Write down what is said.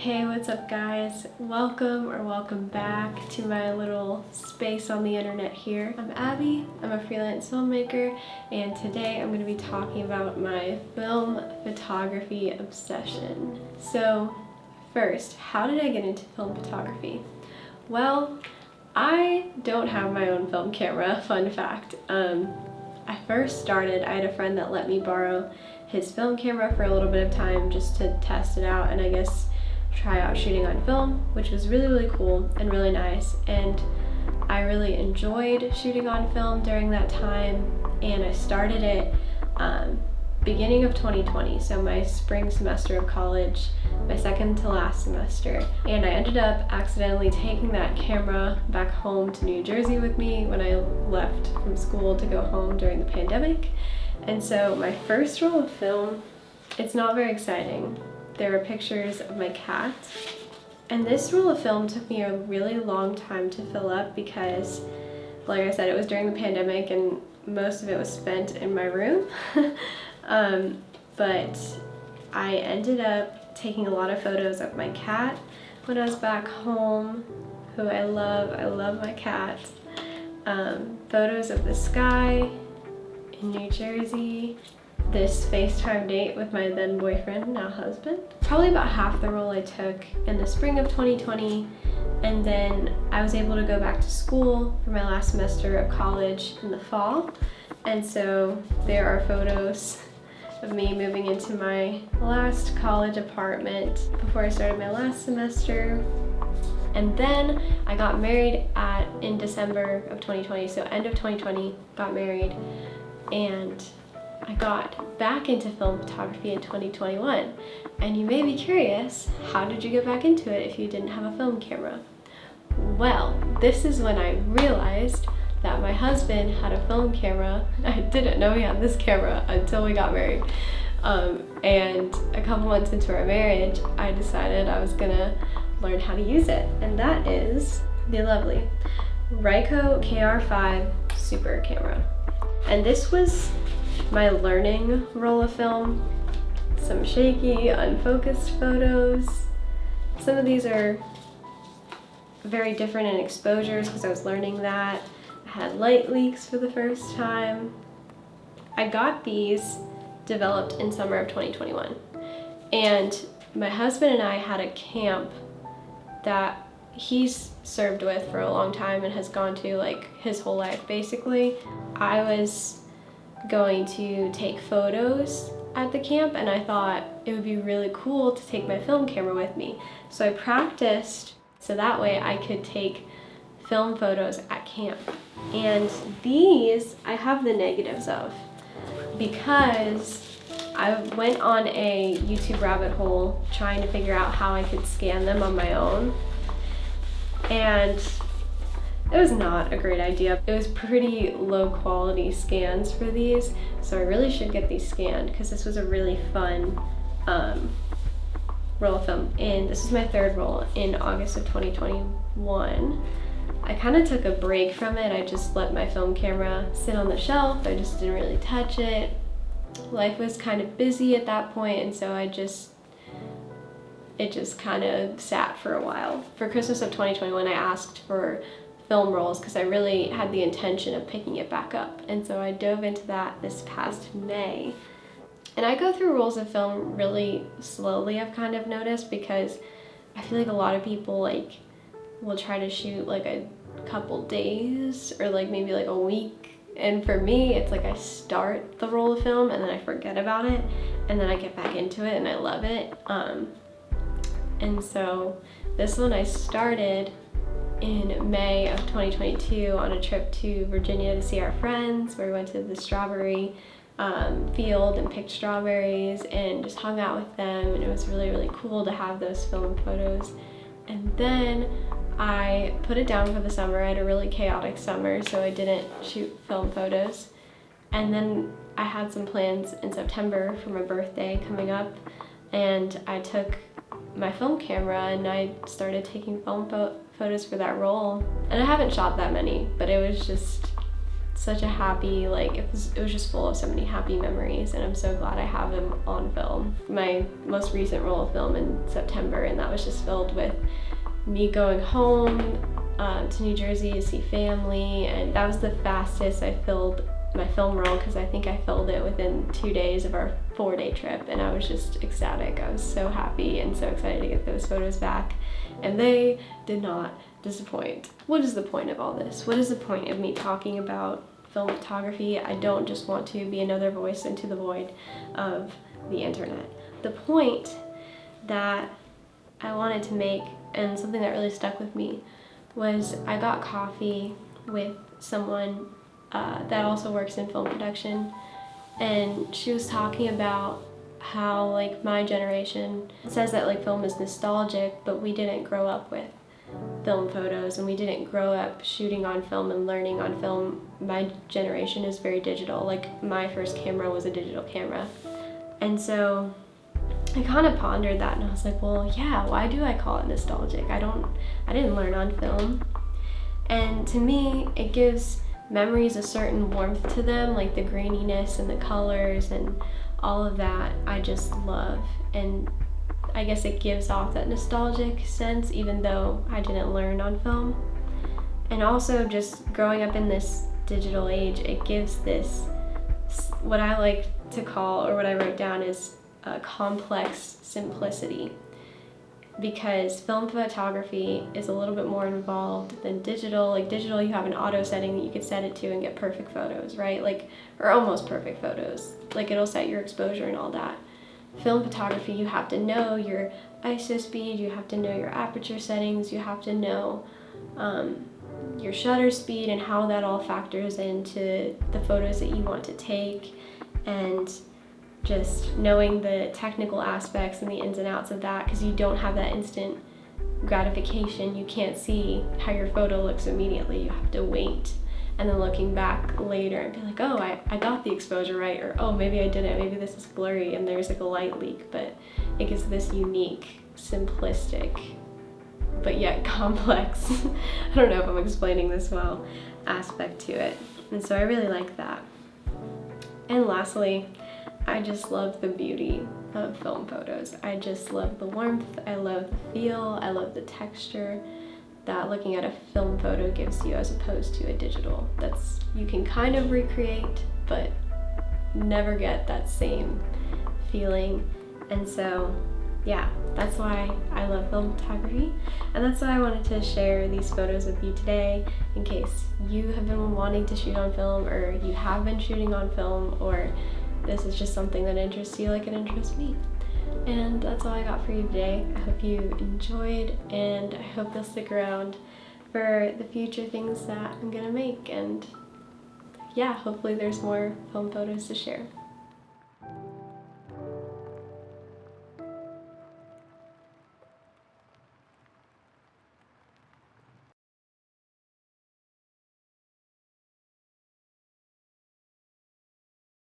Hey, what's up guys? Welcome back to my little space on the internet here. I'm Abby, I'm a freelance filmmaker, and today I'm going to be talking about my film photography obsession. So first, how did I get into film photography? Well, I don't have my own film camera, fun fact. I first started, I had a friend that let me borrow his film camera for a little bit of time just to test it out and I guess try out shooting on film, which was really cool and really nice, and I really enjoyed shooting on film during that time, and I started it beginning of 2020, so my spring semester of college, my second to last semester, and I ended up accidentally taking that camera back home to New Jersey with me when I left from school to go home during the pandemic. And so my first roll of film, it's not very exciting. There are pictures of my cat. And this roll of film took me a really long time to fill up because, like I said, it was during the pandemic and most of it was spent in my room. But I ended up taking a lot of photos of my cat when I was back home, who I love my cat. Photos of the sky in New Jersey. This FaceTime date with my then boyfriend, now husband. Probably about half the roll I took in the spring of 2020, and then I was able to go back to school for my last semester of college in the fall. And so there are photos of me moving into my last college apartment before I started my last semester. And then I got married in December of 2020, so end of 2020, got married, and I got back into film photography in 2021. And you may be curious, how did you get back into it if you didn't have a film camera? Well, this is when I realized that my husband had a film camera. I didn't know he had this camera until we got married. And a couple months into our marriage, I decided I was gonna learn how to use it. And that is the lovely Ricoh KR5 Super camera. And this was my learning roll of film. Some shaky, unfocused photos. Some of these are very different in exposures because I was learning that. I had light leaks for the first time. I got these developed in summer of 2021. And my husband and I had a camp that he's served with for a long time and has gone to like his whole life basically. I was going to take photos at the camp and I thought it would be really cool to take my film camera with me. So I practiced so that way I could take film photos at camp. And these I have the negatives of because I went on a YouTube rabbit hole trying to figure out how I could scan them on my own. And it was not a great idea. It was pretty low quality scans for these, so I really should get these scanned because this was a really fun roll of film. And this is my third roll in August of 2021. I kind of took a break from it. I just let my film camera sit on the shelf. I just didn't really touch it. Life was kind of busy at that point, and so it just kind of sat for a while. For Christmas of 2021, I asked for film rolls because I really had the intention of picking it back up, and so I dove into that this past May. And I go through rolls of film really slowly, I've kind of noticed, because I feel like a lot of people like will try to shoot like a couple days or like maybe like a week, and for me it's like I start the roll of film and then I forget about it and then I get back into it and I love it. And so this one I started in May of 2022 on a trip to Virginia to see our friends, where we went to the strawberry field and picked strawberries and just hung out with them, and it was really cool to have those film photos. And then I put it down for the summer. I had a really chaotic summer, so I didn't shoot film photos. And then I had some plans in September for my birthday coming up, and I took my film camera and I started taking film photos for that roll. And I haven't shot that many, but it was just such a happy, like it was just full of so many happy memories, and I'm so glad I have them on film. My most recent roll of film in September, and that was just filled with me going home to New Jersey to see family, and that was the fastest I filled my film roll, because I think I filled it within 2 days of our 4-day trip, and I was just ecstatic. I was so happy and so excited to get those photos back, and they did not disappoint. What is the point of all this? What is the point of me talking about film photography? I don't just want to be another voice into the void of the internet. The point that I wanted to make, and something that really stuck with me, was I got coffee with someone that also works in film production, and she was talking about how like my generation says that like film is nostalgic, but we didn't grow up with film photos, and we didn't grow up shooting on film and learning on film. My generation is very digital. Like my first camera was a digital camera, and so I kind of pondered that, and I was like, well, yeah, why do I call it nostalgic? I didn't learn on film. And to me, it gives memories a certain warmth to them, like the graininess and the colors and all of that I just love. And I guess it gives off that nostalgic sense, even though I didn't learn on film. And also just growing up in this digital age, it gives this, what I like to call, or what I wrote down is a complex simplicity, because film photography is a little bit more involved than digital. Like digital, you have an auto setting that you could set it to and get perfect photos, right? Like, or almost perfect photos. Like it'll set your exposure and all that. Film photography, you have to know your ISO speed, you have to know your aperture settings, you have to know your shutter speed and how that all factors into the photos that you want to take, and just knowing the technical aspects and the ins and outs of that, because you don't have that instant gratification. You can't see how your photo looks immediately. You have to wait, and then looking back later and be like, oh, I got the exposure right, or oh, maybe I didn't, maybe this is blurry and there's like a light leak. But it gives this unique, simplistic, but yet complex, I don't know if I'm explaining this well, aspect to it. And so I really like that. And lastly, I just love the beauty of film photos. I just love the warmth, I love the feel, I love the texture that looking at a film photo gives you, as opposed to a digital. That's, you can kind of recreate, but never get that same feeling. And so yeah, that's why I love film photography, and that's why I wanted to share these photos with you today, in case you have been wanting to shoot on film, or you have been shooting on film, or this is just something that interests you like it interests me. And that's all I got for you today. I hope you enjoyed, and I hope you'll stick around for the future things that I'm gonna make, and yeah, hopefully there's more film photos to share.